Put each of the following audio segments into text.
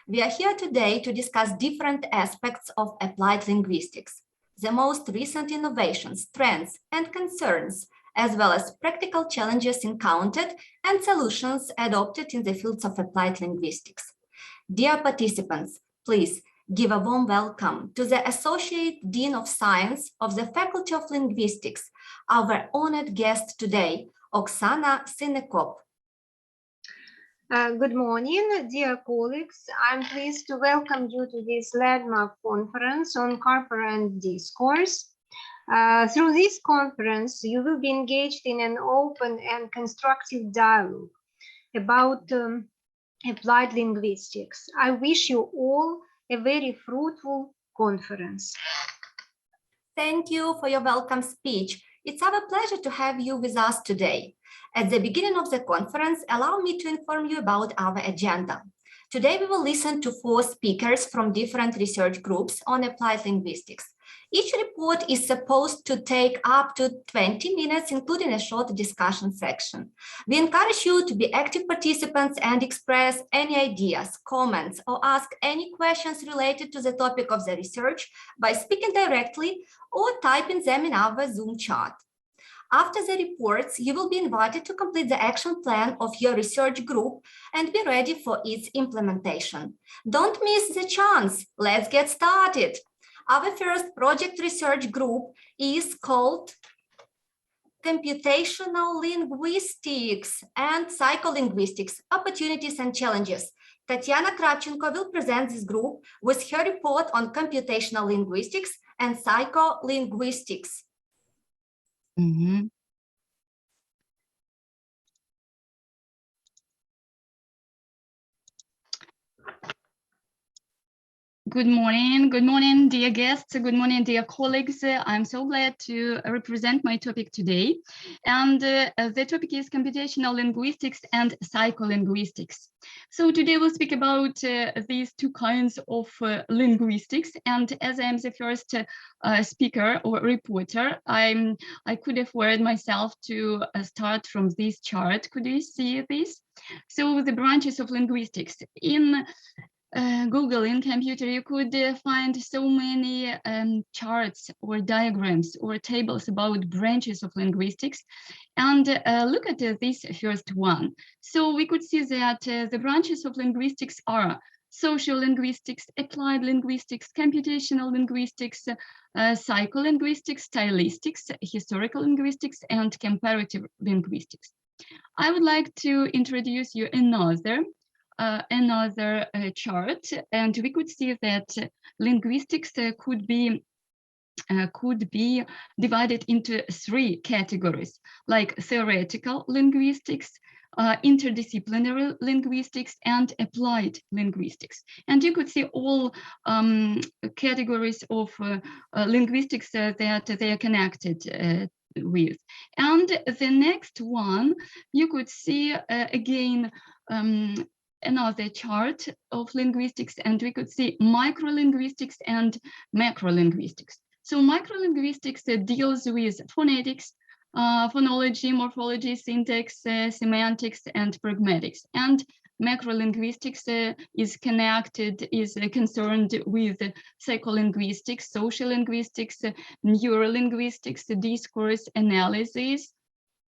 We are here today to discuss different aspects of applied linguistics, the most recent innovations, trends, and concerns, as well as practical challenges encountered and solutions adopted in the fields of applied linguistics. Dear participants, please give a warm welcome to the Associate Dean of Science of the Faculty of Linguistics, our honored guest today, Oksana Sinekop. Good morning, dear colleagues. I'm pleased to welcome you to this landmark conference on corporate discourse. Through this conference, you will be engaged in an open and constructive dialogue about applied linguistics. I wish you all a very fruitful conference. Thank you for your welcome speech. It's our pleasure to have you with us today. At the beginning of the conference, allow me to inform you about our agenda. Today, we will listen to 4 speakers from different research groups on applied linguistics. Each report is supposed to take up to 20 minutes, including a short discussion section. We encourage you to be active participants and express any ideas, comments, or ask any questions related to the topic of the research by speaking directly or typing them in our Zoom chat. After the reports, you will be invited to complete the action plan of your research group and be ready for its implementation. Don't miss the chance. Let's get started. Our first project research group is called Computational Linguistics and Psycholinguistics, Opportunities and Challenges. Tatiana Kravchenko will present this group with her report on computational linguistics and psycholinguistics. Mm-hmm. Good morning, dear guests. Good morning, dear colleagues. I'm so glad to represent my topic today. And the topic is computational linguistics and psycholinguistics. So today we'll speak about these 2 kinds of linguistics. And as I am the first speaker or reporter, I could afford myself to start from this chart. Could you see this? So the branches of linguistics. In Google, in computer, you could find so many charts or diagrams or tables about branches of linguistics. And look at this first one. So we could see that the branches of linguistics are social linguistics, applied linguistics, computational linguistics, psycholinguistics, stylistics, historical linguistics, and comparative linguistics. I would like to introduce you another chart, and we could see that linguistics could be divided into 3 categories, like theoretical linguistics, interdisciplinary linguistics, and applied linguistics. And you could see all categories of linguistics that they are connected with. And the next one, you could see again another chart of linguistics, and we could see microlinguistics and macrolinguistics. So microlinguistics deals with phonetics, phonology, morphology, syntax, semantics, and pragmatics. And macrolinguistics is concerned with psycholinguistics, social linguistics, neurolinguistics, discourse analysis.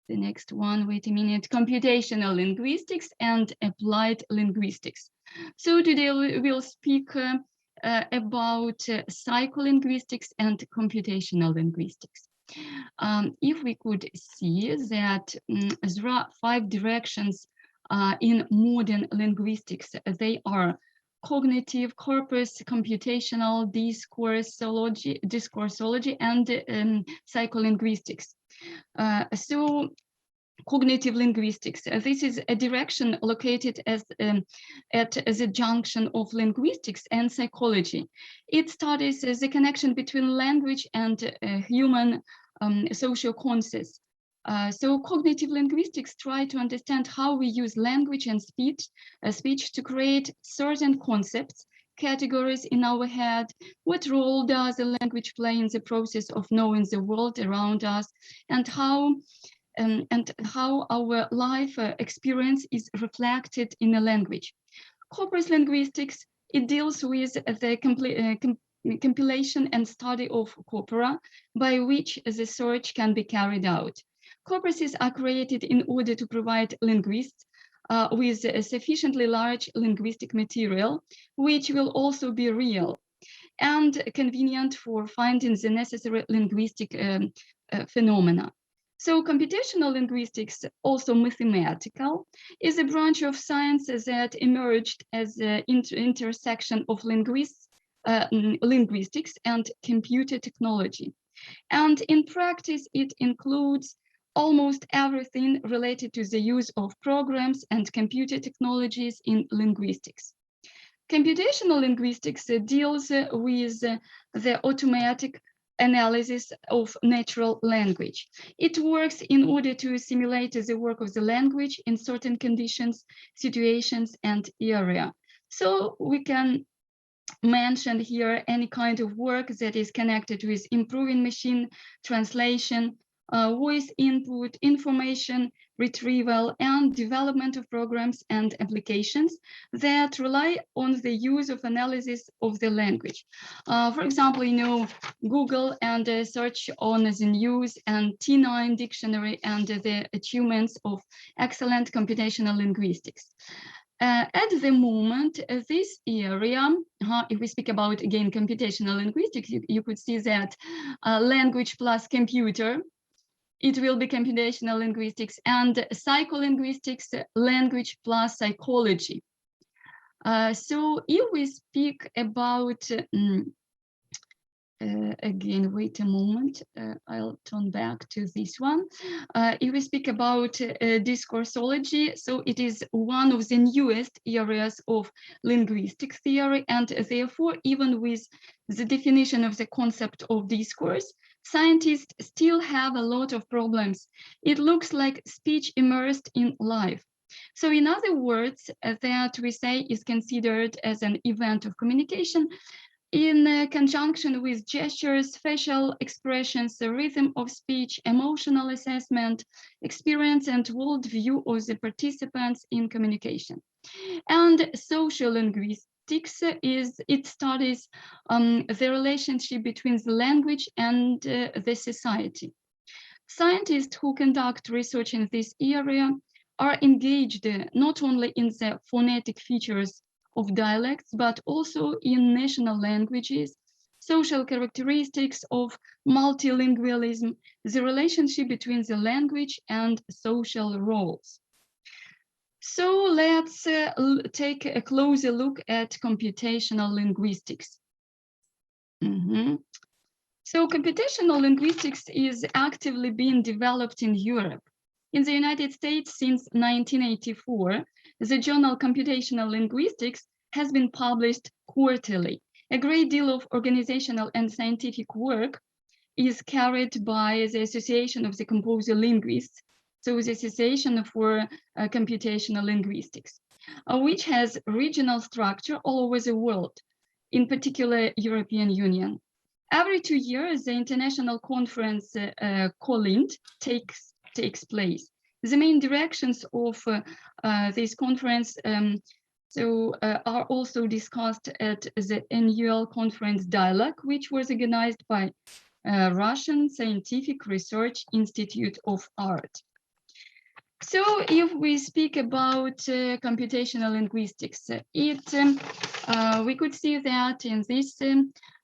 The next one, wait a minute, computational linguistics and applied linguistics. So today we'll speak about psycholinguistics and computational linguistics. If we could see that there are 5 directions in modern linguistics, they are cognitive, corpus, computational, discoursology, and psycholinguistics. So cognitive linguistics, this is a direction located at the junction of linguistics and psychology. It studies the connection between language and human social conscience. So cognitive linguistics try to understand how we use language and speech to create certain concepts, categories in our head. What role does the language play in the process of knowing the world around us, and how our life experience is reflected in the language. Corpus linguistics It deals with the compilation and study of corpora by which the search can be carried out. Corpuses are created in order to provide linguists with a sufficiently large linguistic material, which will also be real and convenient for finding the necessary linguistic phenomena. So computational linguistics, also mathematical, is a branch of science that emerged as the intersection of linguistics and computer technology. And in practice, it includes almost everything related to the use of programs and computer technologies in linguistics. Computational linguistics deals with the automatic analysis of natural language. It works in order to simulate the work of the language in certain conditions, situations, and area. So we can mention here any kind of work that is connected with improving machine translation, voice input, information retrieval, and development of programs and applications that rely on the use of analysis of the language. For example, Google and search on the news and T9 dictionary and the achievements of excellent computational linguistics. At the moment, this area, if we speak about, again, computational linguistics, you could see that language plus computer, it will be computational linguistics, and psycholinguistics, language plus psychology. So if we speak about, again, wait a moment, I'll turn back to this one. If we speak about discoursology, so it is one of the newest areas of linguistic theory, and therefore, even with the definition of the concept of discourse, scientists still have a lot of problems. It looks like speech immersed in life. So in other words, that we say is considered as an event of communication in conjunction with gestures, facial expressions, the rhythm of speech, emotional assessment, experience, and worldview of the participants in communication. And social linguistics it studies the relationship between the language and the society. Scientists who conduct research in this area are engaged not only in the phonetic features of dialects, but also in national languages, social characteristics of multilingualism, the relationship between the language and social roles. So let's take a closer look at computational linguistics. So computational linguistics is actively being developed in Europe. In the United States since 1984, the journal Computational Linguistics has been published quarterly. A great deal of organizational and scientific work is carried by the Association of the Composer Linguists, so the Association for Computational Linguistics, which has regional structure all over the world, in particular European Union. Every 2 years, the international conference COLINT takes place. The main directions of this conference are also discussed at the annual conference Dialogue, which was organized by Russian Scientific Research Institute of Art. So if we speak about computational linguistics, we could see that in this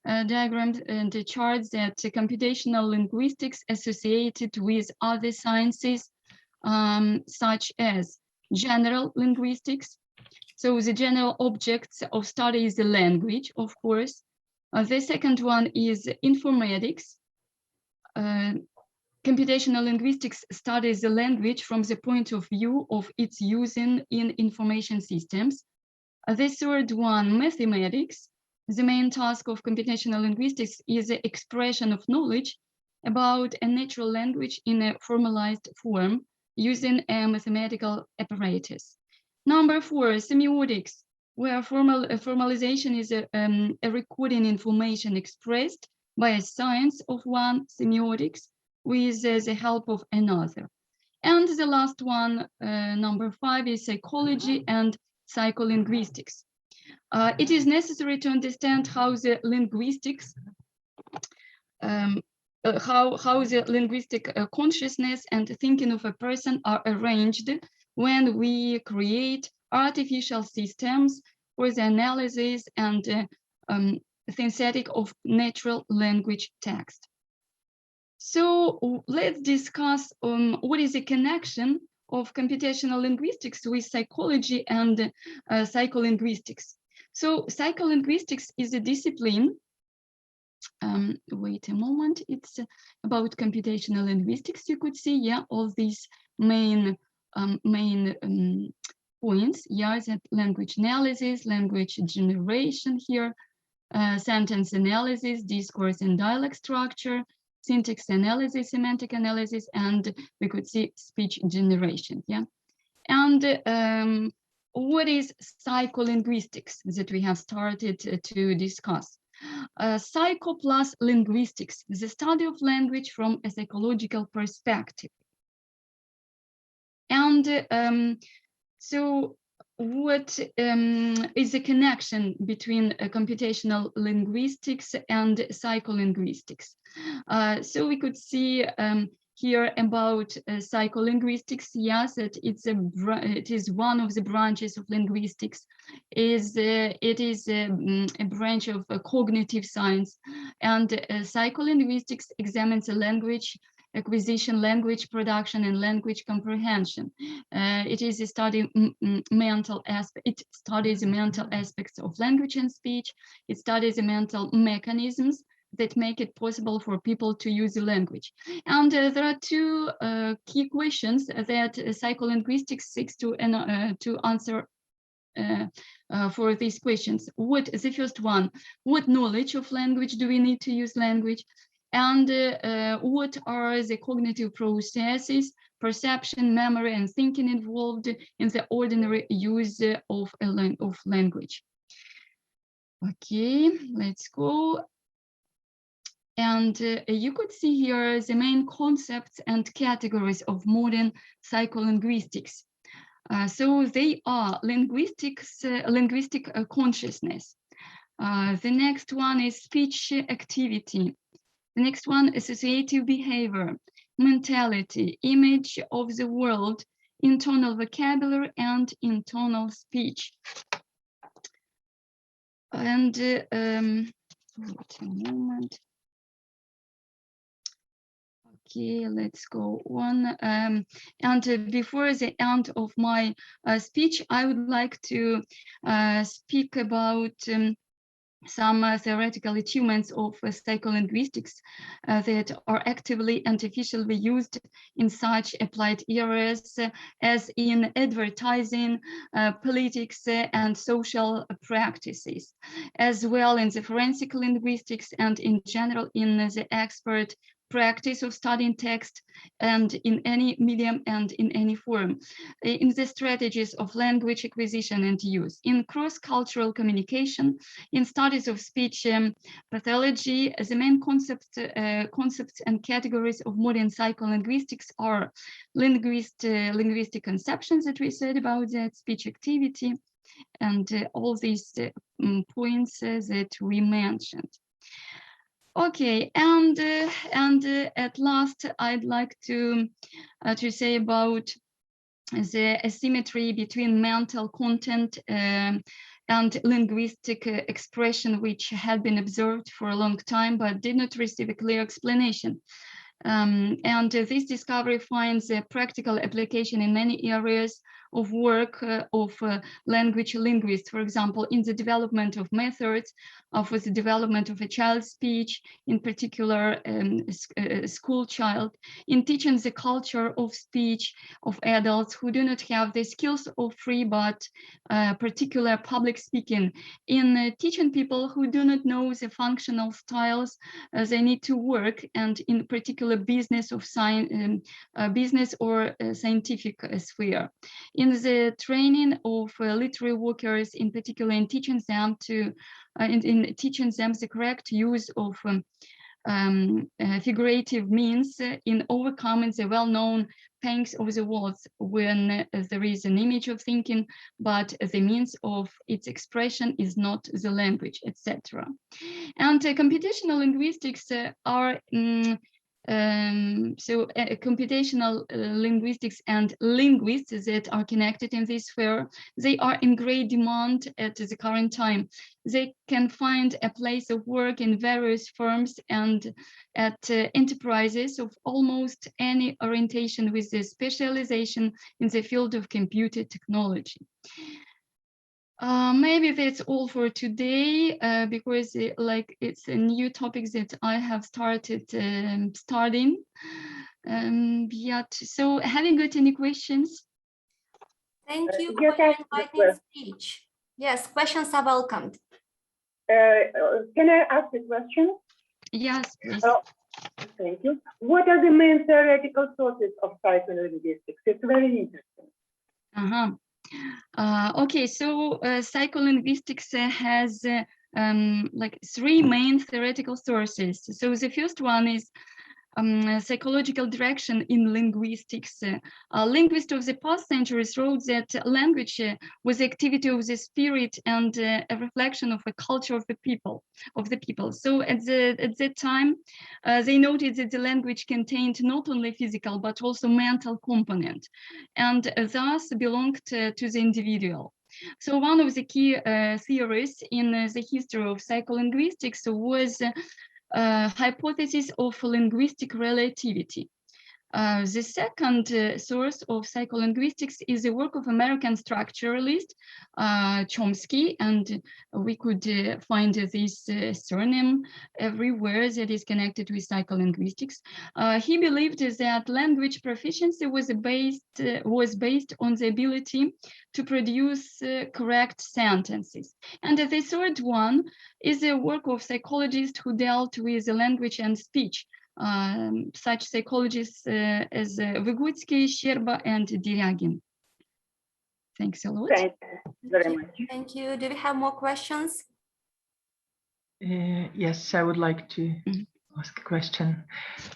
diagram and the charts that computational linguistics associated with other sciences such as general linguistics. So the general objects of study is the language, of course. The second one is informatics. Computational linguistics studies the language from the point of view of its using in information systems. The third one, mathematics. The main task of computational linguistics is the expression of knowledge about a natural language in a formalized form using a mathematical apparatus. Number 4, semiotics, where formalization is a recording information expressed by a science of one, semiotics, with the help of another. And the last one, number 5, is psychology and psycholinguistics. It is necessary to understand how the linguistics, how the linguistic consciousness and thinking of a person are arranged when we create artificial systems for the analysis and synthetic of natural language text. So let's discuss what is the connection of computational linguistics with psychology and psycholinguistics. So psycholinguistics is a discipline. Wait a moment, it's about computational linguistics. You could see, yeah, all these main points. Yeah, that language analysis, language generation here, sentence analysis, discourse and dialogue structure, syntax analysis, semantic analysis, and we could see speech generation. Yeah, and what is psycholinguistics that we have started to discuss? Psycho plus linguistics, the study of language from a psychological perspective. And so what is the connection between computational linguistics and psycholinguistics? So we could see here about psycholinguistics. Yes, that it is one of the branches of linguistics. It is a branch of cognitive science, and psycholinguistics examines the language acquisition, language production, and language comprehension. It is a study mental aspect. It studies the mental aspects of language and speech. It studies the mental mechanisms that make it possible for people to use the language. And there are two key questions that psycholinguistics seeks to answer for these questions. The first one, what knowledge of language do we need to use language? And what are the cognitive processes, perception, memory, and thinking involved in the ordinary use of language? Okay, let's go. And you could see here the main concepts and categories of modern psycholinguistics. So they are linguistic consciousness. The next one is speech activity. The next one, associative behavior, mentality, image of the world, internal vocabulary, and internal speech. And wait a moment. Okay, let's go on. And before the end of my speech, I would like to speak about some theoretical achievements of psycholinguistics that are actively and efficiently used in such applied areas as in advertising, politics, and social practices, as well in the forensic linguistics and in general in the expert practice of studying text and in any medium and in any form, in the strategies of language acquisition and use, in cross-cultural communication, in studies of speech pathology. The main concepts and categories of modern psycholinguistics are linguistic conceptions that we said about that, speech activity, and all these points that we mentioned. Okay, and at last, I'd like to say about the asymmetry between mental content and linguistic expression, which had been observed for a long time but did not receive a clear explanation. And this discovery finds a practical application in many areas of work of language linguists, for example, in the development of methods for the development of a child's speech, in particular a school child, in teaching the culture of speech of adults who do not have the skills of free but particular public speaking, in teaching people who do not know the functional styles they need to work, and in particular business of science, business or scientific sphere, in the training of literary workers, in particular in teaching them to in teaching them the correct use of figurative means in overcoming the well-known pangs of the words when there is an image of thinking, but the means of its expression is not the language, etc. And computational linguistics are computational linguistics and linguists that are connected in this sphere, they are in great demand at the current time. They can find a place of work in various firms and at enterprises of almost any orientation with a specialization in the field of computer technology. Maybe that's all for today, because it's a new topic that I have started studying. So have you got any questions? Thank you for your enlightening speech. Yes, questions are welcomed. Can I ask a question? Yes, please. Thank you. What are the main theoretical sources of psycholinguistics? It's very interesting. Okay, so psycholinguistics has three main theoretical sources. So the first one is psychological direction in linguistics. Linguists of the past centuries wrote that language was the activity of the spirit and a reflection of the culture of the people. So at that time, they noted that the language contained not only physical but also mental component, and thus belonged to the individual. So one of the key theories in the history of psycholinguistics was hypothesis of linguistic relativity. The second source of psycholinguistics is the work of American structuralist Chomsky, and we could find this surname everywhere that is connected with psycholinguistics. He believed that language proficiency was based on the ability to produce correct sentences. And the third one is the work of psychologists who dealt with language and speech. Such psychologists as Vygotsky, Sherba, and Deryagin. Thanks a lot. Thank you very much. Thank you. Do we have more questions? Yes, I would like to ask a question.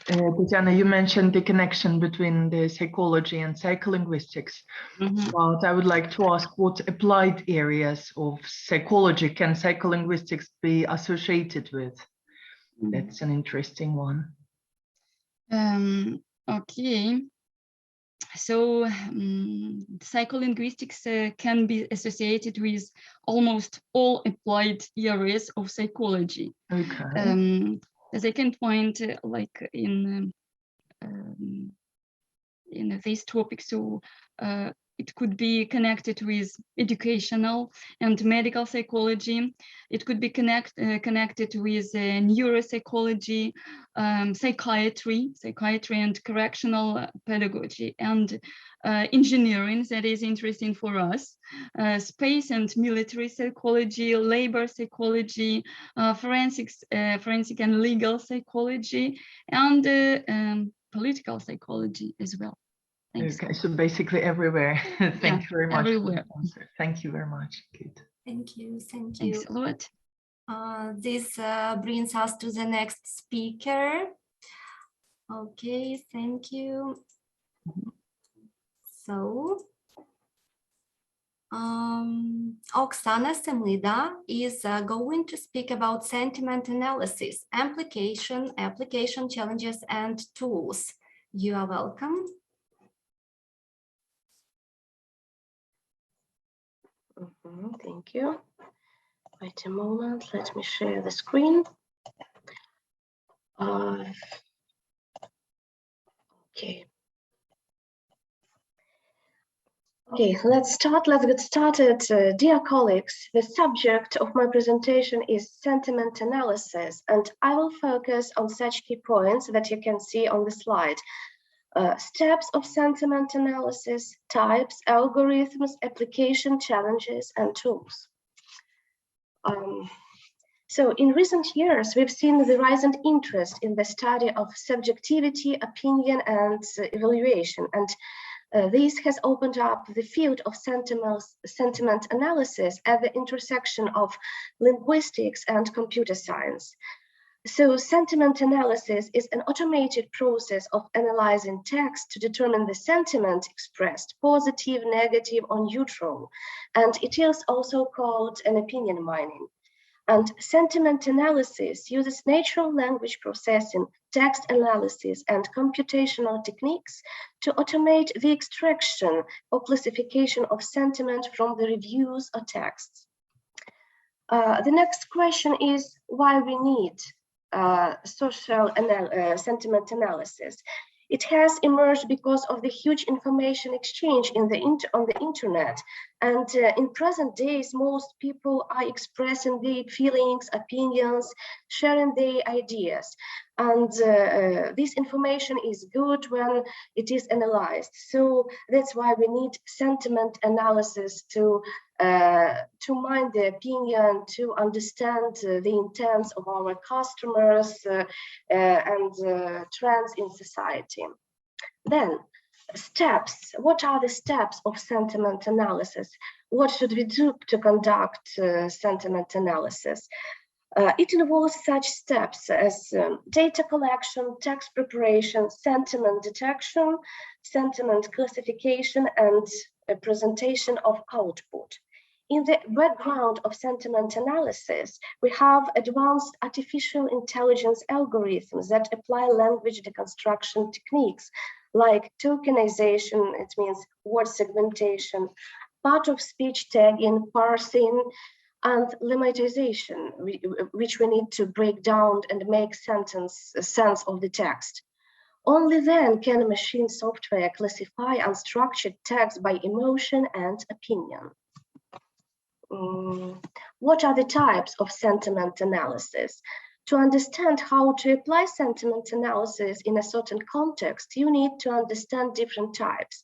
Tatiana, you mentioned the connection between the psychology and psycholinguistics. But I would like to ask what applied areas of psychology can psycholinguistics be associated with? That's an interesting one. Okay, so psycholinguistics can be associated with almost all applied areas of psychology. Okay. As I can find in this topic, so it could be connected with educational and medical psychology. It could be connected with neuropsychology, psychiatry and correctional pedagogy, and engineering, that is interesting for us, space and military psychology, labor psychology, forensic and legal psychology, and political psychology as well. Thanks. Okay, so basically everywhere. Thank you very much. Everywhere. Thank you very much. Good. Thank you. Thank Thanks you. a lot. This brings us to the next speaker. Okay, thank you. So, Oksana Semlida is going to speak about sentiment analysis, application challenges, and tools. You are welcome. Thank you. Wait a moment, let me share the screen. Okay. Okay, let's get started. Dear colleagues, the subject of my presentation is sentiment analysis, and I will focus on such key points that you can see on the slide. Steps of sentiment analysis, types, algorithms, application challenges, and tools. So in recent years, we've seen the rising interest in the study of subjectivity, opinion, and evaluation. And this has opened up the field of sentiment analysis at the intersection of linguistics and computer science. So sentiment analysis is an automated process of analyzing text to determine the sentiment expressed, positive, negative, or neutral. And it is also called an opinion mining. And sentiment analysis uses natural language processing, text analysis, and computational techniques to automate the extraction or classification of sentiment from the reviews or texts. The next question is why we need sentiment analysis. It has emerged because of the huge information exchange on the internet. And in present days, most people are expressing their feelings, opinions, sharing their ideas. And this information is good when it is analyzed. So that's why we need sentiment analysis to mine the opinion, to understand the intents of our customers and trends in society. Then, steps. What are the steps of sentiment analysis? What should we do to conduct sentiment analysis? It involves such steps as data collection, text preparation, sentiment detection, sentiment classification, and a presentation of output. In the background of sentiment analysis, we have advanced artificial intelligence algorithms that apply language deconstruction techniques like tokenization, it means word segmentation, part of speech tagging, parsing, and lemmatization, which we need to break down and make sense of the text. Only then can machine software classify unstructured text by emotion and opinion. What are the types of sentiment analysis? To understand how to apply sentiment analysis in a certain context, you need to understand different types.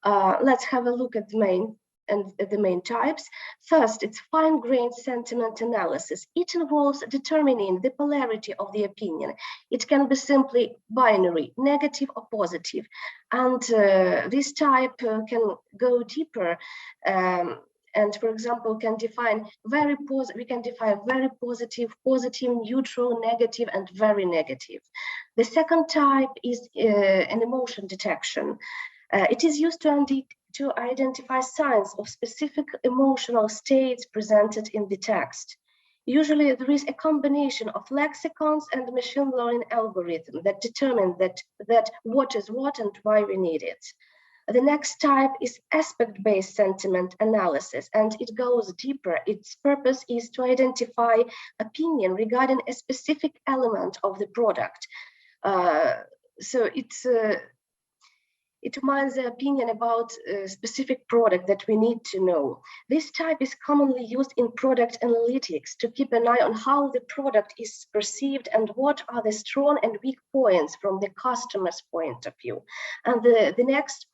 Let's have a look at the main types. First, it's fine-grained sentiment analysis. It involves determining the polarity of the opinion. It can be simply binary, negative or positive. And this type can go deeper. And for example, we can define very positive, neutral, negative, and very negative. The second type is an emotion detection. It is used to identify signs of specific emotional states presented in the text. Usually there is a combination of lexicons and machine learning algorithm that determine that what is what and why we need it. The next type is aspect-based sentiment analysis, and it goes deeper. Its purpose is to identify opinion regarding a specific element of the product. So it mines the opinion about a specific product that we need to know. This type is commonly used in product analytics to keep an eye on how the product is perceived and what are the strong and weak points from the customer's point of view. And the next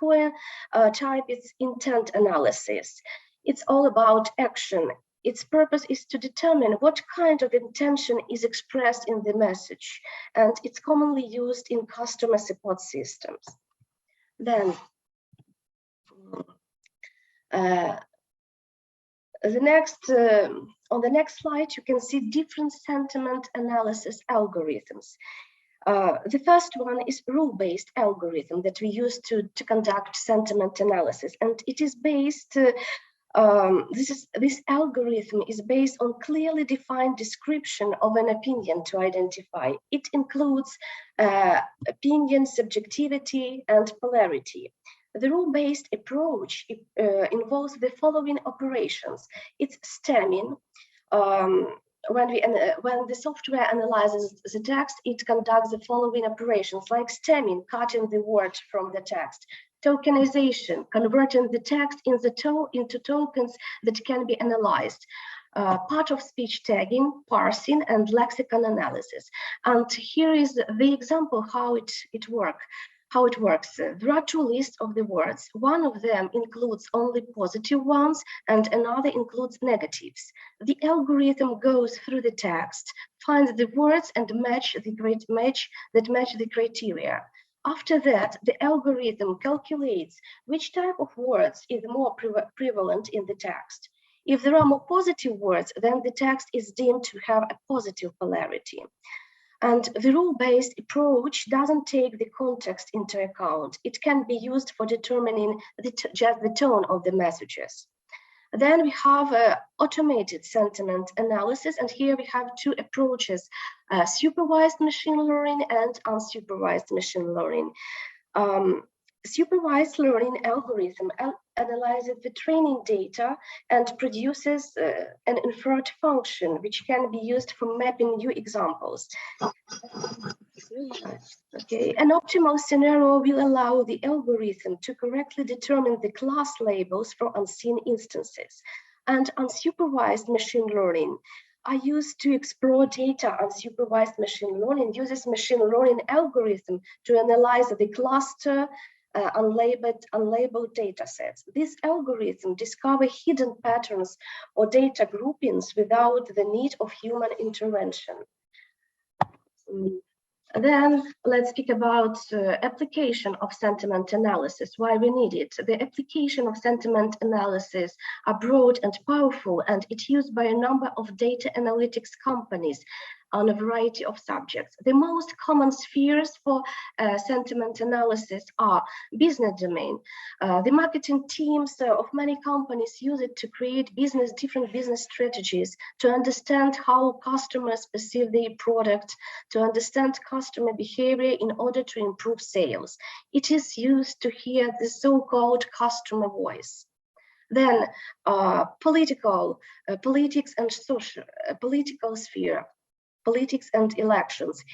type is intent analysis. It's all about action. Its purpose is to determine what kind of intention is expressed in the message, and it's commonly used in customer support systems. Then, on the next slide, you can see different sentiment analysis algorithms. The first one is rule-based algorithm that we use to conduct sentiment analysis, and it is based. This algorithm is based on clearly defined description of an opinion to identify. It includes opinion, subjectivity, and polarity. The rule-based approach involves the following operations. It's stemming. When the software analyzes the text, it conducts the following operations like stemming, cutting the word from the text, tokenization, converting the text into tokens that can be analyzed, part of speech tagging, parsing, and lexicon analysis. And here is the example how it works. There are two lists of the words. One of them includes only positive ones and another includes negatives. The algorithm goes through the text, finds the words and match the criteria. After that, the algorithm calculates which type of words is more prevalent in the text. If there are more positive words, then the text is deemed to have a positive polarity. And the rule-based approach doesn't take the context into account. It can be used for determining just the tone of the messages. Then we have automated sentiment analysis, and here we have two approaches, supervised machine learning and unsupervised machine learning. Supervised learning algorithm analyzes the training data and produces an inferred function, which can be used for mapping new examples. Okay, an optimal scenario will allow the algorithm to correctly determine the class labels for unseen instances. And unsupervised machine learning are used to explore data. Unsupervised machine learning uses machine learning algorithm to analyze the cluster unlabeled data sets. This algorithm discovers hidden patterns or data groupings without the need of human intervention. Then let's speak about application of sentiment analysis, why we need it. The application of sentiment analysis are broad and powerful, and it's used by a number of data analytics companies on a variety of subjects. The most common spheres for sentiment analysis are business domain. The marketing teams of many companies use it to create different business strategies, to understand how customers perceive their product, to understand customer behavior in order to improve sales. It is used to hear the so-called customer voice. Then politics and social, political sphere. Politics and elections.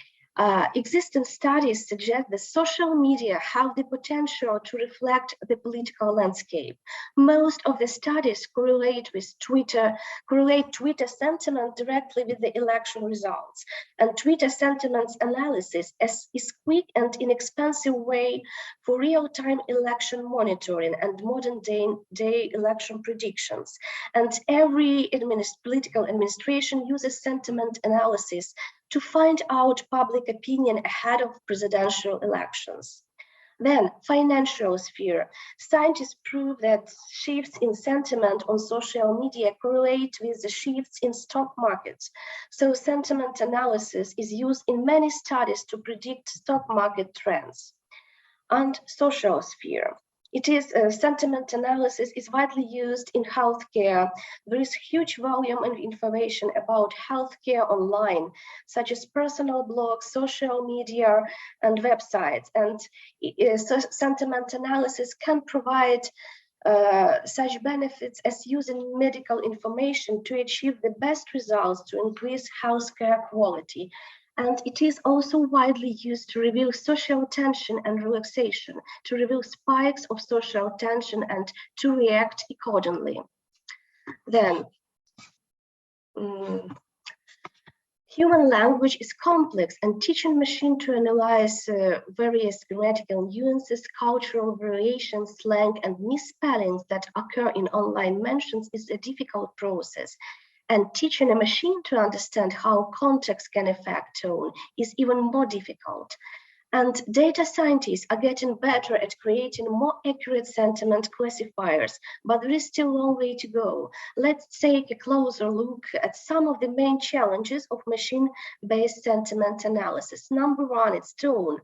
Existing studies suggest that social media have the potential to reflect the political landscape. Most of the studies correlate Twitter sentiment directly with the election results. And Twitter sentiment analysis is quick and inexpensive way for real-time election monitoring and modern day election predictions. And every political administration uses sentiment analysis to find out public opinion ahead of presidential elections. Then, financial sphere. Scientists prove that shifts in sentiment on social media correlate with the shifts in stock markets. So sentiment analysis is used in many studies to predict stock market trends. And social sphere. Sentiment analysis is widely used in healthcare. There is huge volume of information about healthcare online, such as personal blogs, social media, and websites. And sentiment analysis can provide such benefits as using medical information to achieve the best results to increase healthcare quality. And it is also widely used to reveal social tension and relaxation, to reveal spikes of social tension and to react accordingly. Then, human language is complex, and teaching machine to analyze various grammatical nuances, cultural variations, slang, and misspellings that occur in online mentions is a difficult process. And teaching a machine to understand how context can affect tone is even more difficult. And data scientists are getting better at creating more accurate sentiment classifiers, but there is still a long way to go. Let's take a closer look at some of the main challenges of machine-based sentiment analysis. Number one, it's tone.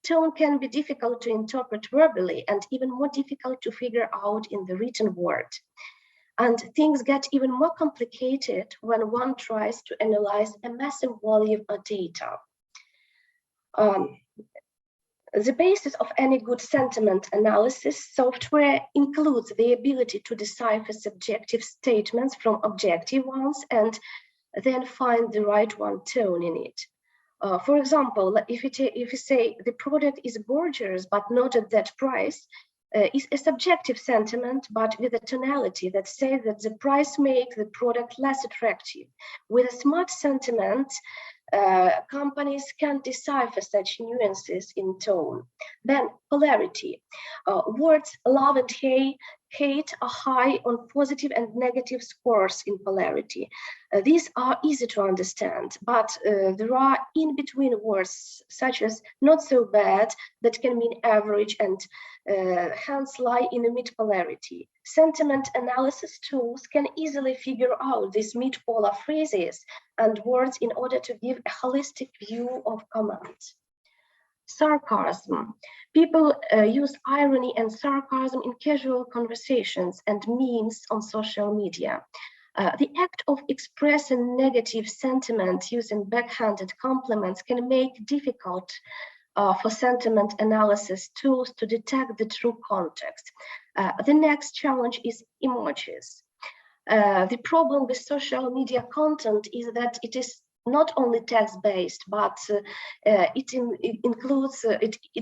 Tone can be difficult to interpret verbally and even more difficult to figure out in the written word. And things get even more complicated when one tries to analyze a massive volume of data. The basis of any good sentiment analysis software includes the ability to decipher subjective statements from objective ones and then find the right tone in it. For example, if you say the product is gorgeous but not at that price, is a subjective sentiment, but with a tonality that says that the price makes the product less attractive. With a smart sentiment, companies can decipher such nuances in tone. Then polarity. Words love and hate hate are high on positive and negative scores in polarity. These are easy to understand, but there are in-between words such as not so bad that can mean average and hence lie in a mid-polarity. Sentiment analysis tools can easily figure out these mid-polar phrases and words in order to give a holistic view of comments. Sarcasm. People use irony and sarcasm in casual conversations and memes on social media. The act of expressing negative sentiment using backhanded compliments can make difficult for sentiment analysis tools to detect the true context. The next challenge is emojis. The problem with social media content is that it is not only text-based, but it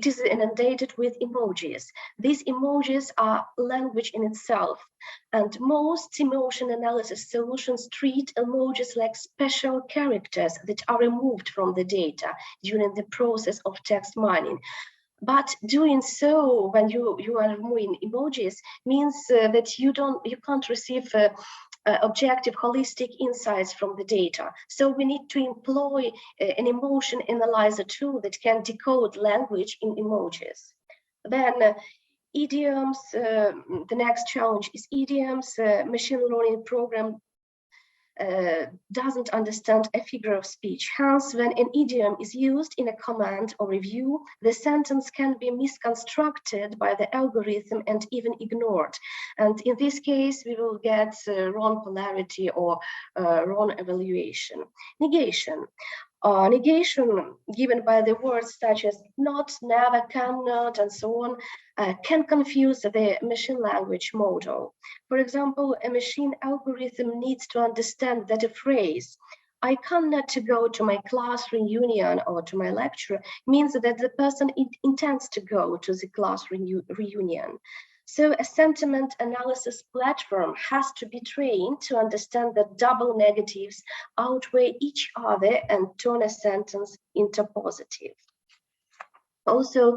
is inundated with emojis. These emojis are language in itself, and most emotion analysis solutions treat emojis like special characters that are removed from the data during the process of text mining. But doing so when you are removing emojis means that you can't receive objective, holistic insights from the data. So we need to employ an emotion analyzer tool that can decode language in emojis. Then idioms, the next challenge is idioms. Machine learning program doesn't understand a figure of speech. Hence, when an idiom is used in a command or review, the sentence can be misconstructed by the algorithm and even ignored. And in this case, we will get wrong polarity or wrong evaluation. Negation. Negation given by the words such as not, never, cannot, and so on, can confuse the machine language model. For example, a machine algorithm needs to understand that a phrase, I cannot go to my class reunion or to my lecture, means that the person intends to go to the class reunion. So a sentiment analysis platform has to be trained to understand that double negatives outweigh each other and turn a sentence into positive. Also,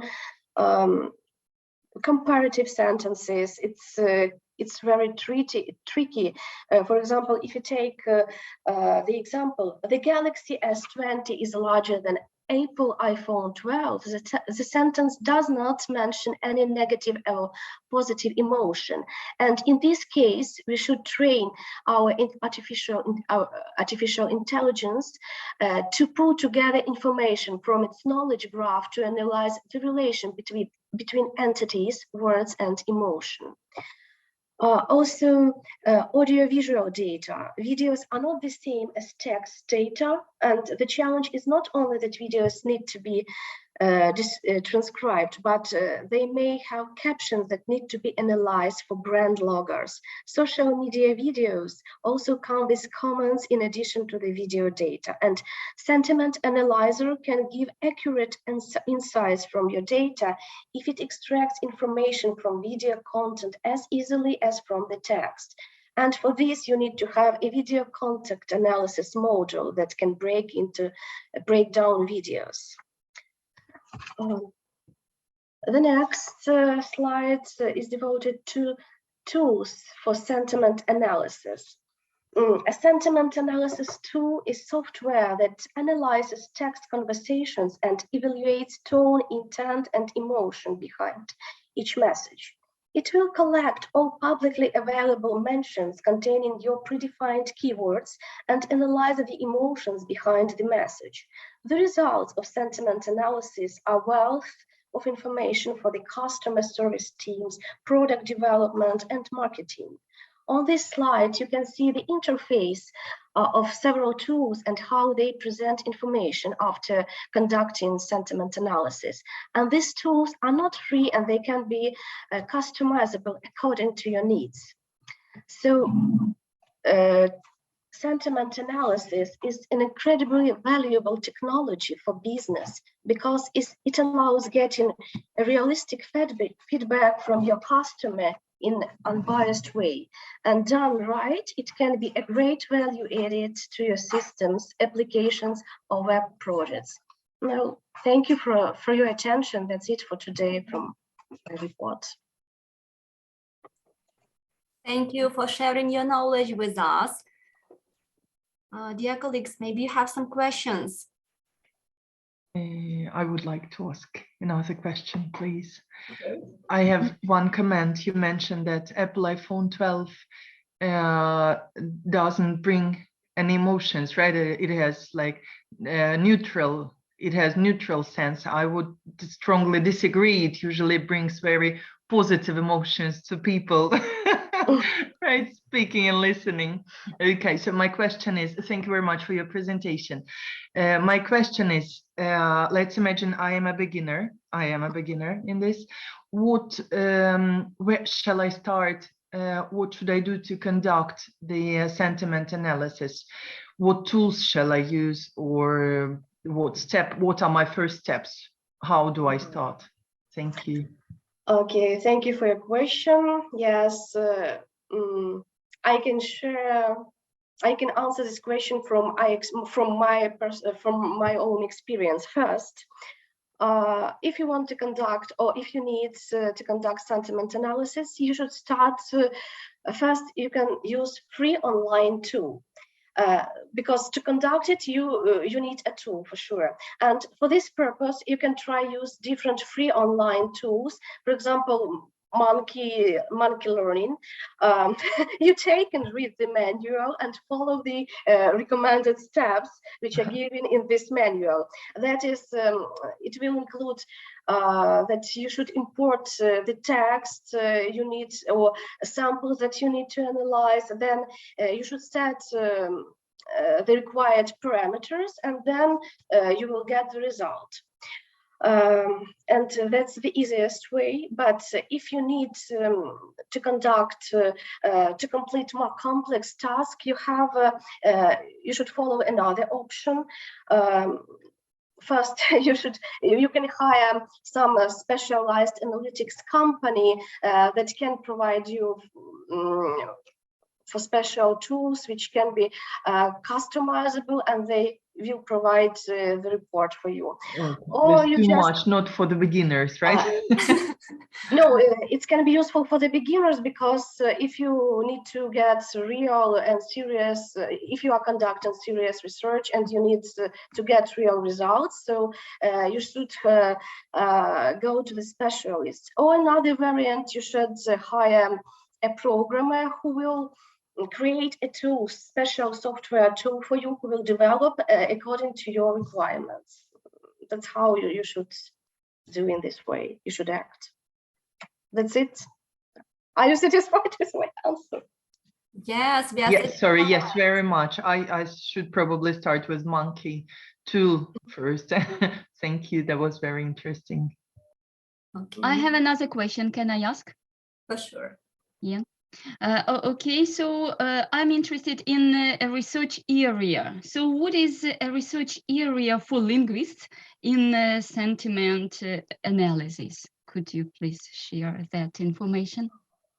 comparative sentences, it's very tricky. For example, if you take the example, the Galaxy S20 is larger than Apple iPhone 12, the sentence does not mention any negative or positive emotion. And in this case, we should train our artificial intelligence to pull together information from its knowledge graph to analyze the relation between entities, words, and emotion. Also, audiovisual data. Videos are not the same as text data, and the challenge is not only that videos need to be transcribed, but they may have captions that need to be analyzed for brand logos. Social media videos also come with comments in addition to the video data, and sentiment analyzer can give accurate insights from your data if it extracts information from video content as easily as from the text. And for this, you need to have a video context analysis module that can break down videos. The next slide is devoted to tools for sentiment analysis. A sentiment analysis tool is software that analyzes text conversations and evaluates tone, intent, and emotion behind each message. It will collect all publicly available mentions containing your predefined keywords and analyze the emotions behind the message. The results of sentiment analysis are wealth of information for the customer service teams, product development, and marketing. On this slide, you can see the interface of several tools and how they present information after conducting sentiment analysis. And these tools are not free and they can be customizable according to your needs. So sentiment analysis is an incredibly valuable technology for business because it allows getting a realistic feedback from your customer in an unbiased way. And done right, it can be a great value added to your systems, applications, or web projects. Now, thank you for your attention. That's it for today from my report. Thank you for sharing your knowledge with us. Dear colleagues, maybe you have some questions. I would like to ask another question, please. Okay. I have one comment. You mentioned that Apple iPhone 12 doesn't bring any emotions, right? It has like neutral. It has neutral sense. I would strongly disagree. It usually brings very positive emotions to people, right? Speaking and listening. Okay, so my question is, thank you very much for your presentation. My question is, let's imagine I am a beginner. I am a beginner in this. What, where shall I start? What should I do to conduct the sentiment analysis? What tools shall I use, or what are my first steps? How do I start? Thank you. Okay, thank you for your question. Yes, I can answer this question from my own experience first. If you want to conduct, or if you need to conduct sentiment analysis, you should start first. You can use free online tool. Because to conduct it, you need a tool for sure. And for this purpose, you can try use different free online tools. For example, Monkey Learning. You take and read the manual and follow the recommended steps which are given in this manual. That is, it will include that you should import the text you need, or samples that you need to analyze. Then you should set the required parameters, and then you will get the result. And that's the easiest way. But if you need to conduct, to complete more complex tasks, you should follow another option. First, you can hire some specialized analytics company that can provide you for special tools which can be customizable, and they will provide the report for you. Or you too much, not for the beginners, right? No, it can be useful for the beginners, because if you need to get real and serious, if you are conducting serious research and you need to get real results, so you should go to the specialist. Or another variant, you should hire a programmer who will create a tool, special software tool for you, who will develop according to your requirements. That's how you should do in this way. You should act. That's it. Are you satisfied with my answer? Yes, yes, sorry, yes, very much. I should probably start with Monkey tool first. Thank you, that was very interesting. Okay. I have another question. Can I ask? For sure. Yeah. Okay, so I'm interested in a research area. So what is a research area for linguists in sentiment analysis? Could you please share that information?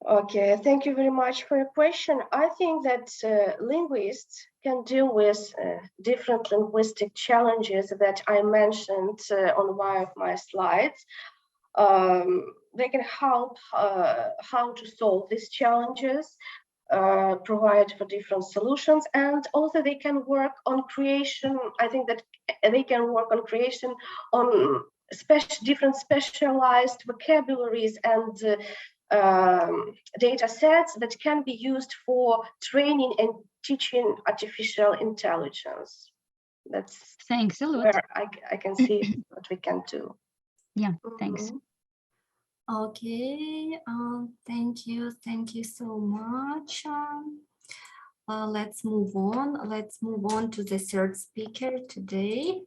Okay, thank you very much for your question. I think that linguists can deal with different linguistic challenges that I mentioned on one of my slides. They can help how to solve these challenges, provide for different solutions, and also they can work on creation. I think that they can work on creation on different specialized vocabularies and data sets that can be used for training and teaching artificial intelligence. That's Thanks a lot. where I can see what we can do. Yeah, thanks. Okay, thank you so much. Let's move on. Let's move on to the third speaker today.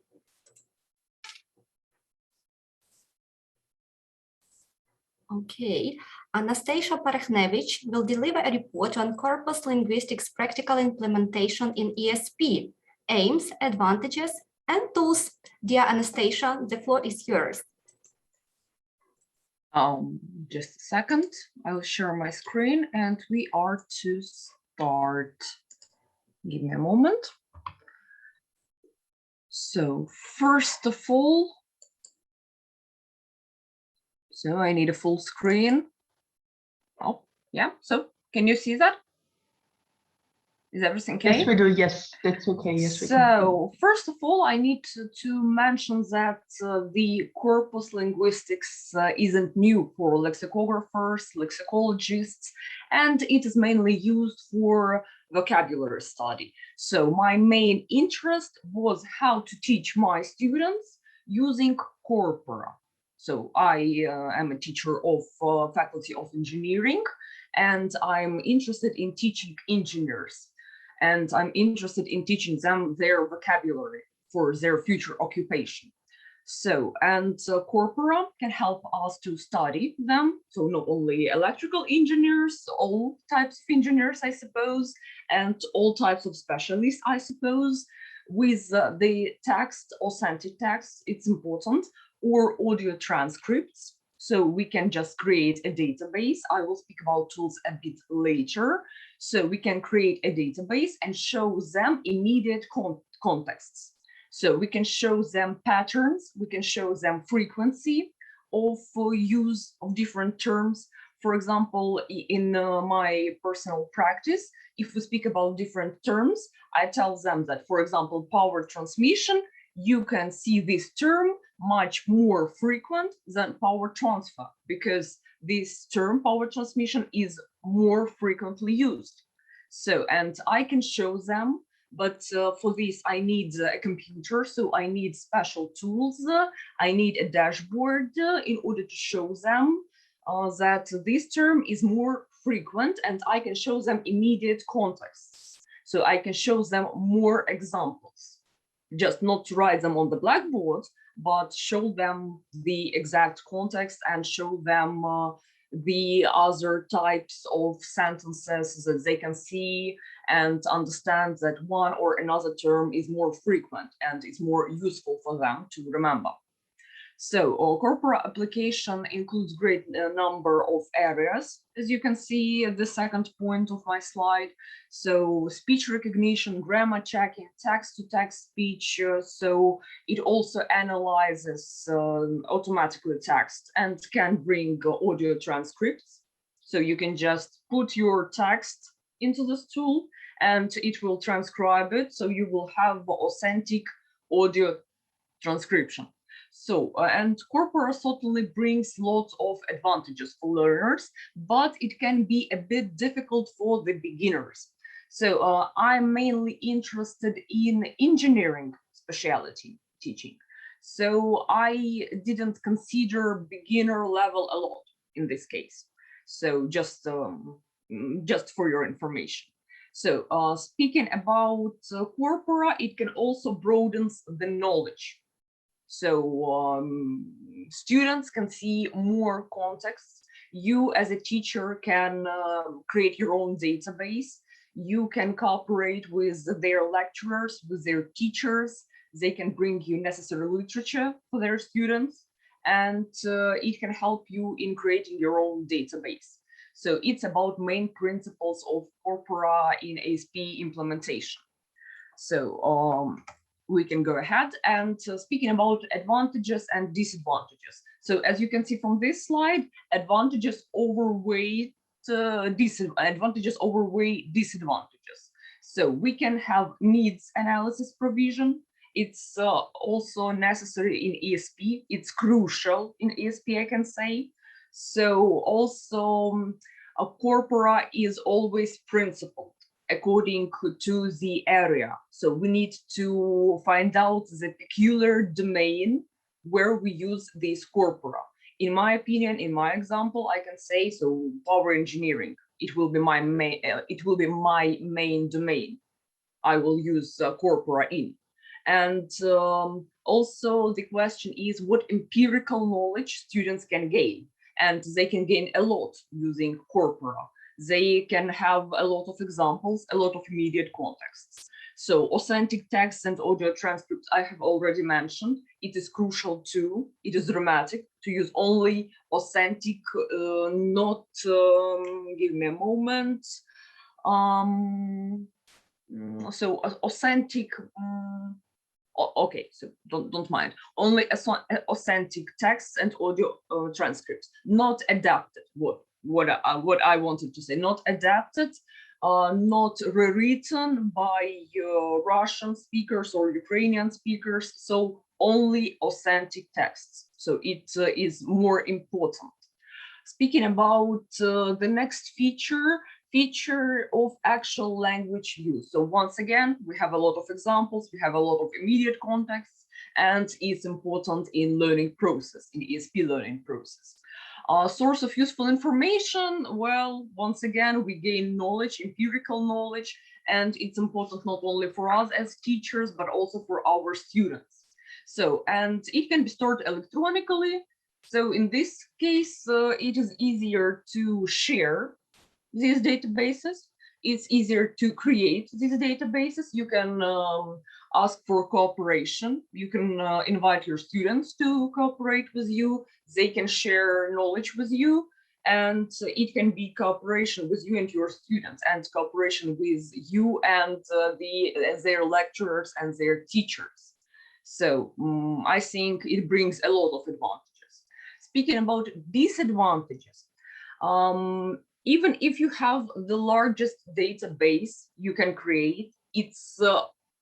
Okay, Anastasia Parachnevich will deliver a report on Corpus linguistics practical implementation in ESP, aims, advantages, and tools. Dear Anastasia, the floor is yours. Just a second, I will share my screen and we are to start. Give me a moment. So first of all, I need a full screen. Oh, yeah, so Can you see that? Is everything okay? Yes, we do. Yes, that's okay. Yes, we can. So, first of all, I need to mention that the corpus linguistics isn't new for lexicographers, lexicologists, and it is mainly used for vocabulary study. So, my main interest was how to teach my students using corpora. So, I am a teacher of Faculty of Engineering, and I'm interested in teaching engineers. And I'm interested in teaching them their vocabulary for their future occupation. So, and corpora can help us to study them. So not only electrical engineers, all types of engineers, I suppose, and all types of specialists, I suppose, with the text, authentic text, it's important, or audio transcripts. So we can just create a database. I will speak about tools a bit later. So we can create a database and show them immediate contexts. So we can show them patterns, we can show them frequency of use of different terms. For example, in my personal practice, if we speak about different terms, I tell them that, for example, power transmission, you can see this term much more frequent than power transfer, because this term power transmission is more frequently used. So, and I can show them, but for this I need a computer, so I need special tools, I need a dashboard in order to show them that this term is more frequent, and I can show them immediate contexts. So I can show them more examples, just not to write them on the blackboard, but show them the exact context and show them the other types of sentences that they can see and understand that one or another term is more frequent and is more useful for them to remember. So corpora application includes great number of areas, as you can see at the second point of my slide. So speech recognition, grammar checking, text-to-text speech. So it also analyzes automatically text and can bring audio transcripts. So you can just put your text into this tool and it will transcribe it. So you will have authentic audio transcription. So, and corpora certainly brings lots of advantages for learners, but it can be a bit difficult for the beginners. So I'm mainly interested in engineering specialty teaching. So I didn't consider beginner level a lot in this case. So just for your information. So speaking about corpora, it can also broaden the knowledge. So students can see more contexts. You as a teacher can create your own database. You can cooperate with their lecturers, with their teachers. They can bring you necessary literature for their students, and it can help you in creating your own database. So it's about main principles of corpora in ASP implementation. So we can go ahead and speaking about advantages and disadvantages. So as you can see from this slide, advantages overweigh disadvantages. So we can have needs analysis provision. It's also necessary in ESP. It's crucial in ESP, I can say. So also a corpora is always principled according to the area. So we need to find out the peculiar domain where we use this corpora. In my opinion, in my example, I can say, so power engineering, it will be my main domain. I will use corpora in. And also the question is what empirical knowledge students can gain. And they can gain a lot using corpora. They can have a lot of examples, a lot of immediate contexts. So authentic text and audio transcripts I have already mentioned. It is crucial too. It is dramatic to use only authentic, not, give me a moment. So authentic, okay, so don't mind. Only authentic texts and audio transcripts, not adapted. What? what I wanted to say, not adapted, not rewritten by Russian speakers or Ukrainian speakers, so only authentic texts. So it is more important. Speaking about the next feature of actual language use. So once again, we have a lot of examples, we have a lot of immediate contexts, and it's important in learning process, in ESP learning process. Source of useful information, well, once again, we gain knowledge, empirical knowledge, and it's important not only for us as teachers, but also for our students. So, and it can be stored electronically. So in this case, it is easier to share these databases. It's easier to create these databases. You can ask for cooperation. You can invite your students to cooperate with you. They can share knowledge with you, and it can be cooperation with you and your students, and cooperation with you and their lecturers and their teachers. So I think it brings a lot of advantages. Speaking about disadvantages, even if you have the largest database you can create, it's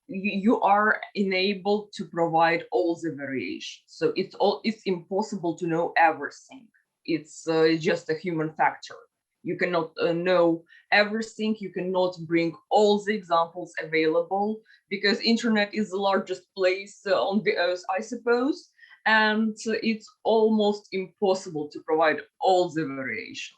you are enabled to provide all the variations. So it's impossible to know everything. It's just a human factor. You cannot know everything. You cannot bring all the examples available, because internet is the largest place on the earth, I suppose, and it's almost impossible to provide all the variations.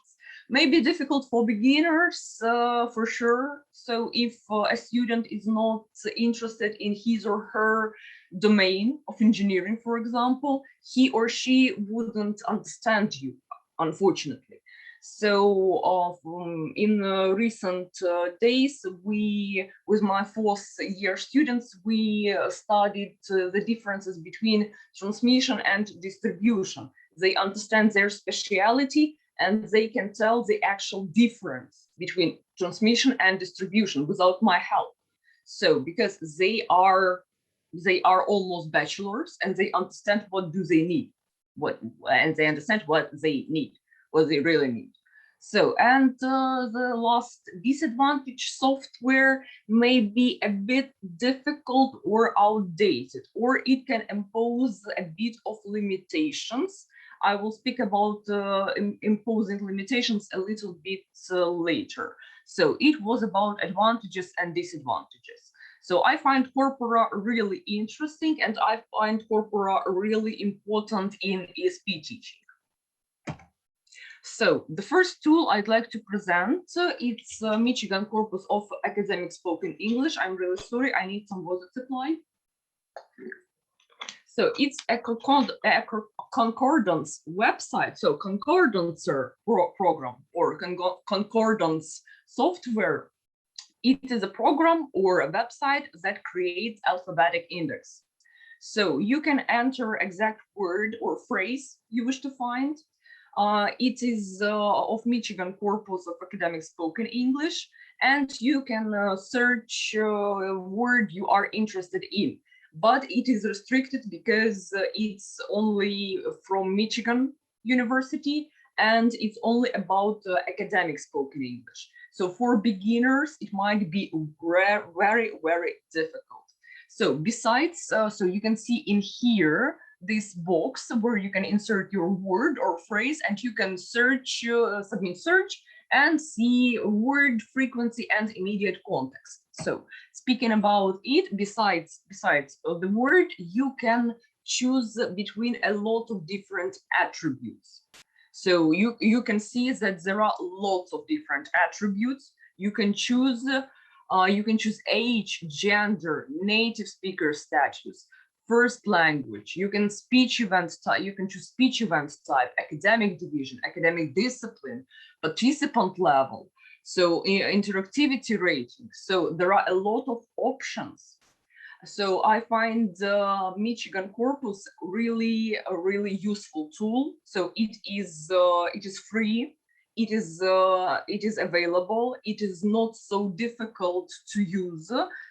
Maybe difficult for beginners, for sure. So if a student is not interested in his or her domain of engineering, for example, he or she wouldn't understand you, unfortunately. So in recent days, with my fourth year students, we studied the differences between transmission and distribution. They understand their speciality, and they can tell the actual difference between transmission and distribution without my help. So because they are almost bachelors, and they understand what do they need, and they understand what they need, what they really need. So, and the last disadvantage, software may be a bit difficult or outdated, or it can impose a bit of limitations. I will speak about imposing limitations a little bit later. So it was about advantages and disadvantages. So I find corpora really interesting, and I find corpora really important in ESP teaching. So the first tool I'd like to present, it's Michigan Corpus of Academic Spoken English. I'm really sorry, I need some water supply. So it's a concordance website, so concordancer program or concordance software. It is a program or a website that creates alphabetic index. So you can enter exact word or phrase you wish to find. It is of Michigan Corpus of Academic Spoken English, and you can search a word you are interested in. But it is restricted because it's only from Michigan University, and it's only about academic spoken English. So for beginners, it might be very, very difficult. So besides, so you can see in here, this box where you can insert your word or phrase, and you can search, submit search, and see word frequency and immediate context. So speaking about it, besides the word, you can choose between a lot of different attributes. So you can see that there are lots of different attributes. You can choose age, gender, native speaker status, first language. You can speech event type. You can choose speech event type, academic division, academic discipline, participant level. So interactivity rating. So there are a lot of options. So I find Michigan Corpus really a really useful tool. So it is free. It is available. It is not so difficult to use.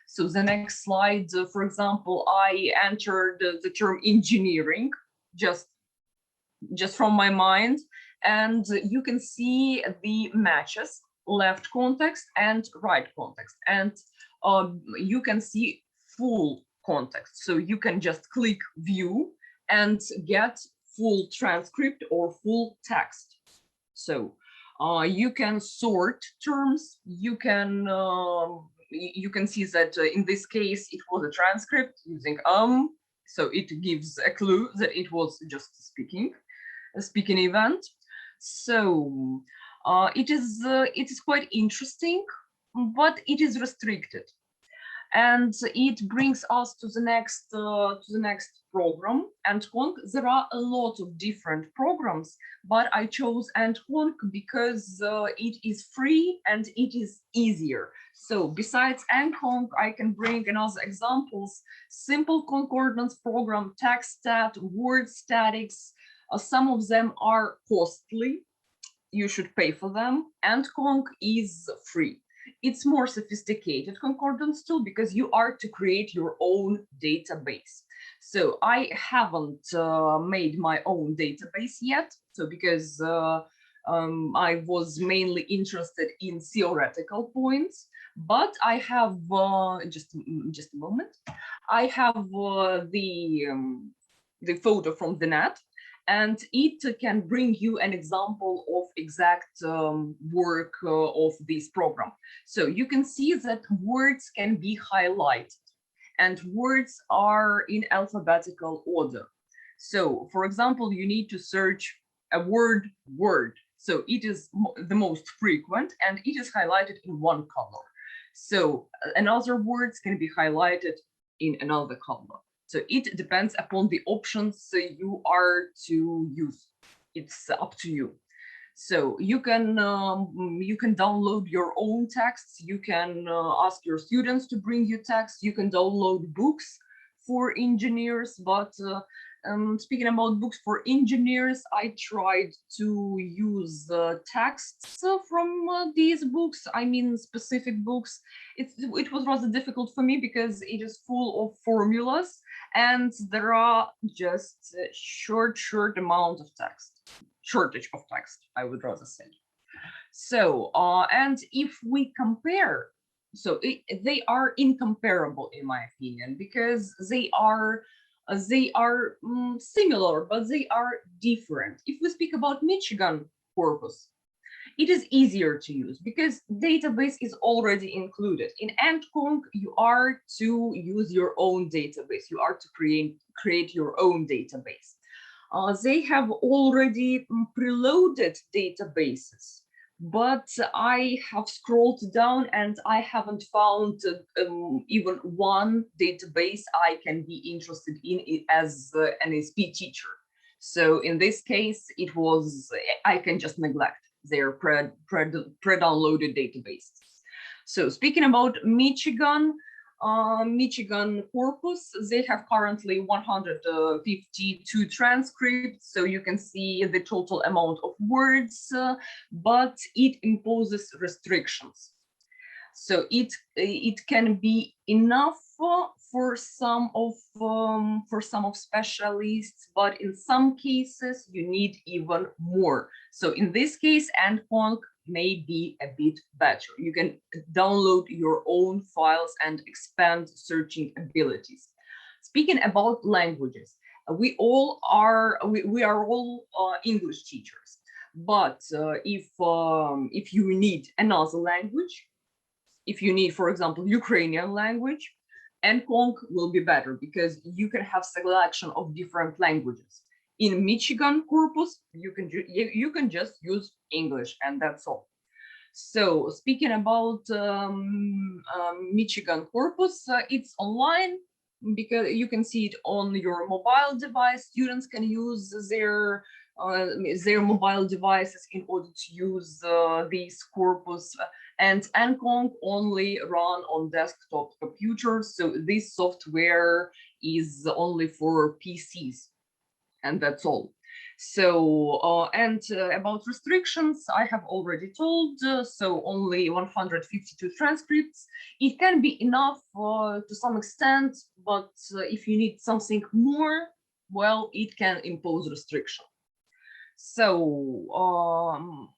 So the next slide, for example, I entered the term engineering just from my mind, and you can see the matches, left context and right context, and you can see full context. So you can just click view and get full transcript or full text. So you can sort terms. You can see that in this case it was a transcript using so it gives a clue that it was just a speaking event. So it is quite interesting, but it is restricted. And it brings us to the next program, Ant-Conc. There are a lot of different programs, but I chose Ant-Conc because it is free and it is easier. So besides Ant-Conc, I can bring another examples: simple concordance program, TextStat, word statics. Some of them are costly. You should pay for them. Ant-Conc is free. It's more sophisticated concordance tool because you are to create your own database. So I haven't made my own database yet. So because I was mainly interested in theoretical points, but I have just a moment. I have the photo from the net, and it can bring you an example of exact work of this program. So you can see that words can be highlighted and words are in alphabetical order. So for example, you need to search a word. So it is the most frequent and it is highlighted in one color. So another words can be highlighted in another color. So it depends upon the options you are to use. It's up to you. So you can download your own texts. You can ask your students to bring you texts. You can download books for engineers. But speaking about books for engineers, I tried to use texts from these books. I mean, specific books. It was rather difficult for me because it is full of formulas. And there are just a short amount of text, shortage of text, I would rather say. So, and if we compare, so they are incomparable in my opinion, because they are similar, but they are different. If we speak about Michigan Corpus, it is easier to use because database is already included. In Ant-Conc, you are to use your own database. You are to create your own database. They have already preloaded databases, but I have scrolled down and I haven't found even one database I can be interested in as an SP teacher. So in this case, I can just neglect their pre-downloaded databases. So speaking about Michigan Corpus, they have currently 152 transcripts, so you can see the total amount of words, but it imposes restrictions. So it can be enough for some of specialists, but in some cases you need even more. So in this case, Ant-Conc may be a bit better. You can download your own files and expand searching abilities. Speaking about languages, we are all English teachers, but if you need another language, if you need, for example, Ukrainian language, Ant-Conc will be better because you can have selection of different languages. In Michigan Corpus, you can just use English and that's all. So speaking about Michigan Corpus, it's online because you can see it on your mobile device. Students can use their mobile devices in order to use this corpus, and Ant-Conc only run on desktop computers. So this software is only for PCs, and that's all. So and about restrictions, I have already told. So only 152 transcripts. It can be enough to some extent, but if you need something more, well, it can impose restriction. So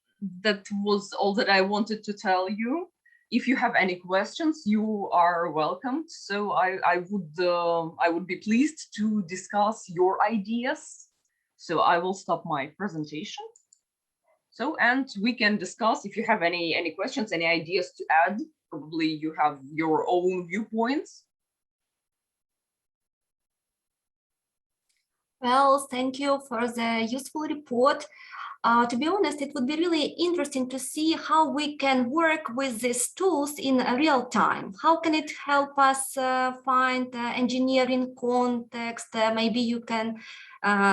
that was all that I wanted to tell you. If you have any questions, you are welcome. So I would be pleased to discuss your ideas. So I will stop my presentation. So, and we can discuss if you have any questions, any ideas to add. Probably you have your own viewpoints. Well, thank you for the useful report. To be honest, it would be really interesting to see how we can work with these tools in real time. How can it help us find engineering context? Maybe you can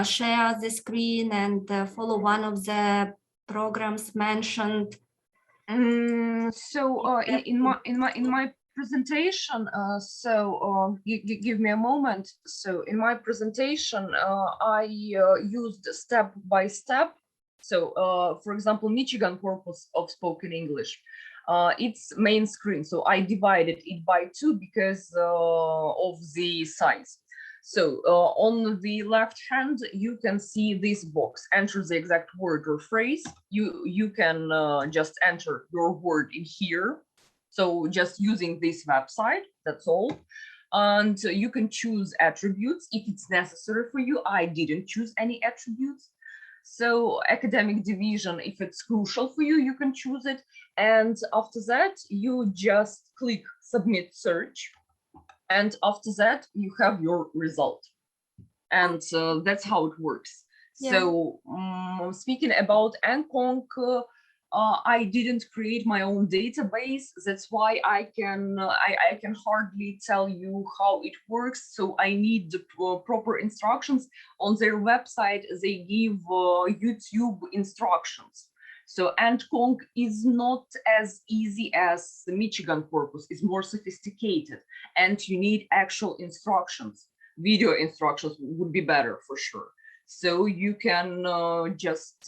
share the screen and follow one of the programs mentioned. So in my presentation, give me a moment. So in my presentation, I used step by step. So for example, Michigan Corpus of Spoken English, its main screen. So I divided it by 2 because of the size. So on the left hand, you can see this box, enter the exact word or phrase. You can just enter your word in here. So just using this website, that's all. And you can choose attributes if it's necessary for you. I didn't choose any attributes. So academic division, if it's crucial for you, you can choose it. And after that, you just click submit search. And after that, you have your result. And that's how it works. Yeah. So speaking about NConc, I didn't create my own database. That's why I can hardly tell you how it works. So I need the proper instructions. On their website, they give YouTube instructions. So NConc is not as easy as the Michigan Corpus, is more sophisticated, and you need actual instructions. Video instructions would be better for sure. So you can just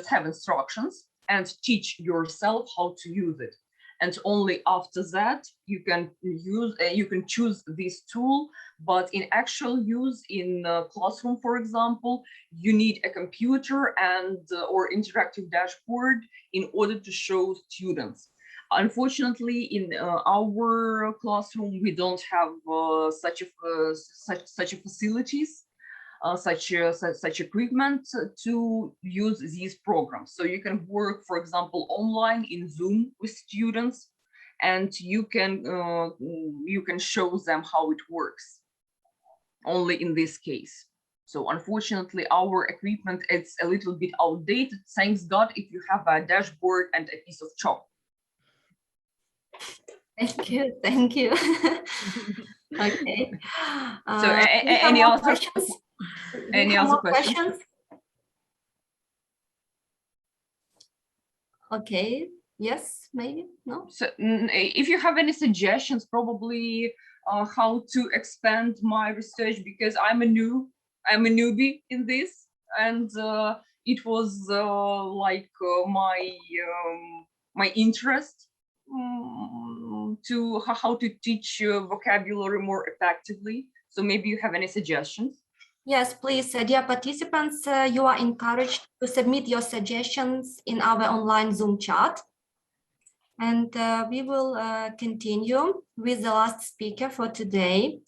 have instructions and teach yourself how to use it. And only after that you can choose this tool. But in actual use in classroom, for example, you need a computer and or interactive dashboard in order to show students. Unfortunately, in our classroom, we don't have such facilities, such equipment to use these programs. So you can work, for example, online in Zoom with students, and you can show them how it works. Only in this case. So unfortunately, our equipment is a little bit outdated. Thanks God if you have a dashboard and a piece of chalk. Thank you. Thank you. Okay. So any other questions? Any other questions? Okay. Yes, maybe. No. So if you have any suggestions, probably how to expand my research, because I'm a newbie in this, and it was like my interest to how to teach vocabulary more effectively. So maybe you have any suggestions? Yes, please, dear participants, you are encouraged to submit your suggestions in our online Zoom chat. And we will continue with the last speaker for today.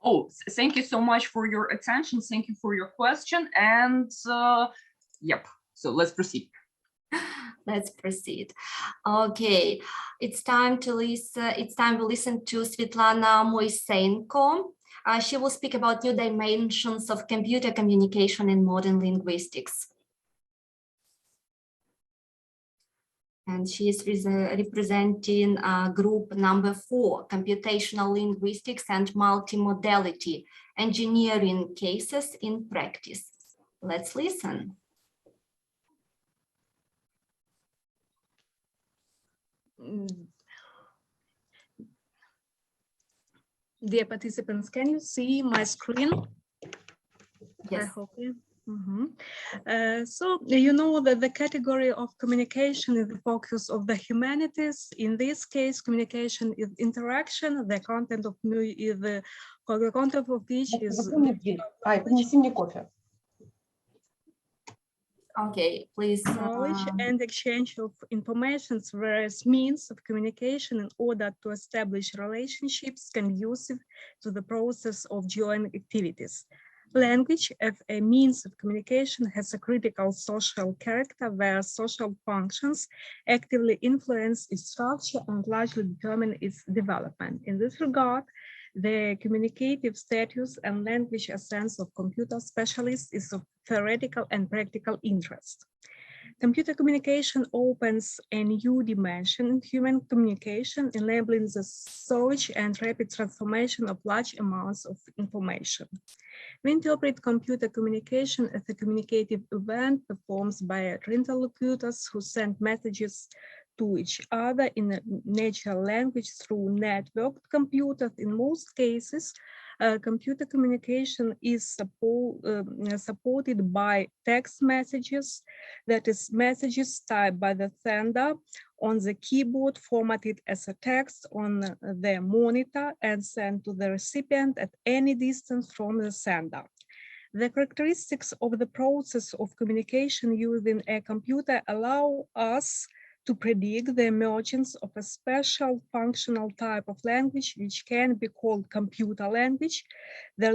Oh, thank you so much for your attention. Thank you for your question. And yep, so let's proceed. Let's proceed. Okay, it's time to listen. It's time to listen to Svetlana Moisenko. She will speak about new dimensions of computer communication in modern linguistics. And she is representing group number 4, computational linguistics and multimodality, engineering cases in practice. Let's listen. Dear participants, can you see my screen? Yes. I hope you. So you know that the category of communication is the focus of the humanities. In this case, communication is interaction. The content of which is Okay, please. Knowledge and exchange of information, whereas means of communication in order to establish relationships conducive to the process of joint activities. Language as a means of communication has a critical social character where social functions actively influence its structure and largely determine its development. In this regard, the communicative status and language essence of computer specialists is of theoretical and practical interest. Computer communication opens a new dimension in human communication, enabling the storage and rapid transformation of large amounts of information. We interpret computer communication as a communicative event performed by interlocutors who send messages to each other in a natural language through networked computers. In most cases, computer communication is supported by text messages, that is, messages typed by the sender on the keyboard, formatted as a text on the monitor, and sent to the recipient at any distance from the sender. The characteristics of the process of communication using a computer allow us to predict the emergence of a special functional type of language, which can be called computer language. The